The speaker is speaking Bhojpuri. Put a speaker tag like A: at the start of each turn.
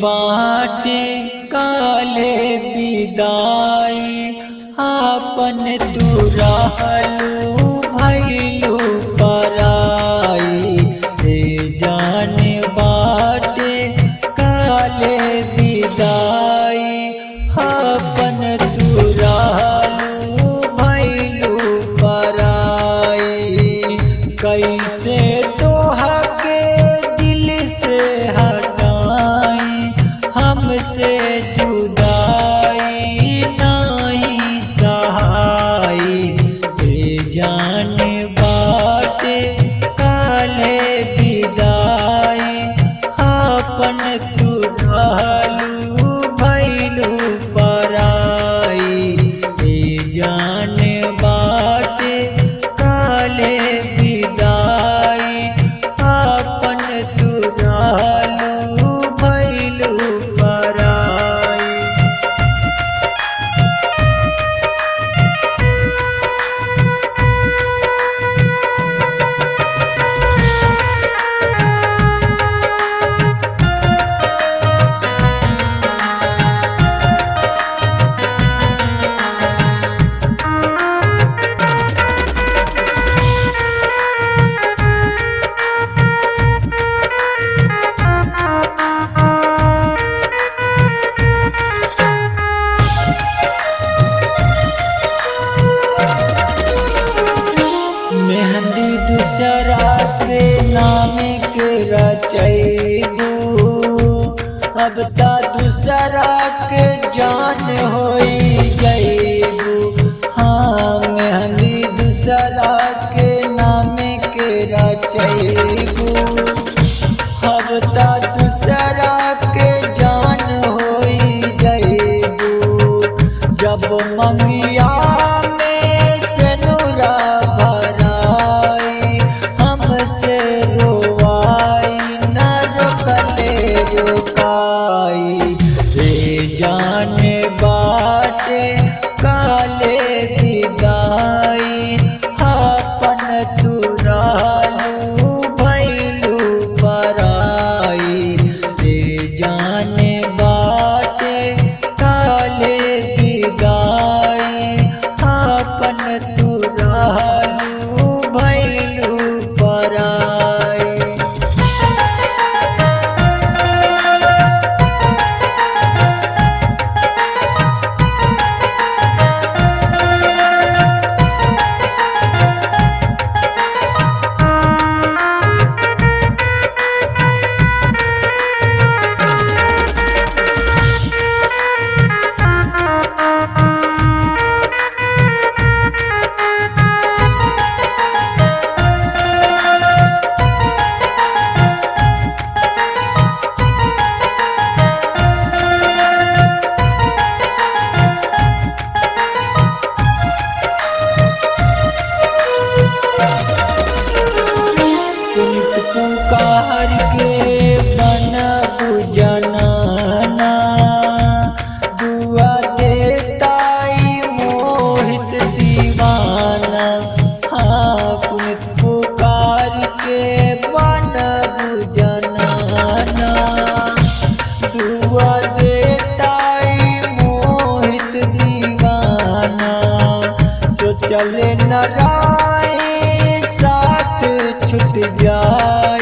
A: बाटे काले विदाई आपन तू रहलू भैलू पराई रे जाने बाटे काले विदाई आपन तू रहलू भैलू पराई कैसे तोहके दिल से हटाई हमसे जुदाई नहीं सहाई रे जाने बाटे काले विदाई आपन तू रहलू भैलू पराई रे जाने बाटे काले विदाई आपन तू रहलू भैलू पराई। मेहंदी दूसरा के नाम के रचैबू अब ता दूसरा के जान होई जैबू। हाँ मेहंदी दूसरा के नाम के रचैबू अब ता दूसरा के जान होई जैबू। जब मंगिया जाने बाटे काले विदाई आपन तू रहलू भैलू पराई रे जाने बाटे काले विदाई आपन तू रहलू भैलू पराई। पुकार के बनबू जनाना दुआ देताई मोहित दीवाना। हाँ पुकार के बनबू जनाना दुआ देताई मोहित दीवाना। सोचले न राय साथ छूट जाए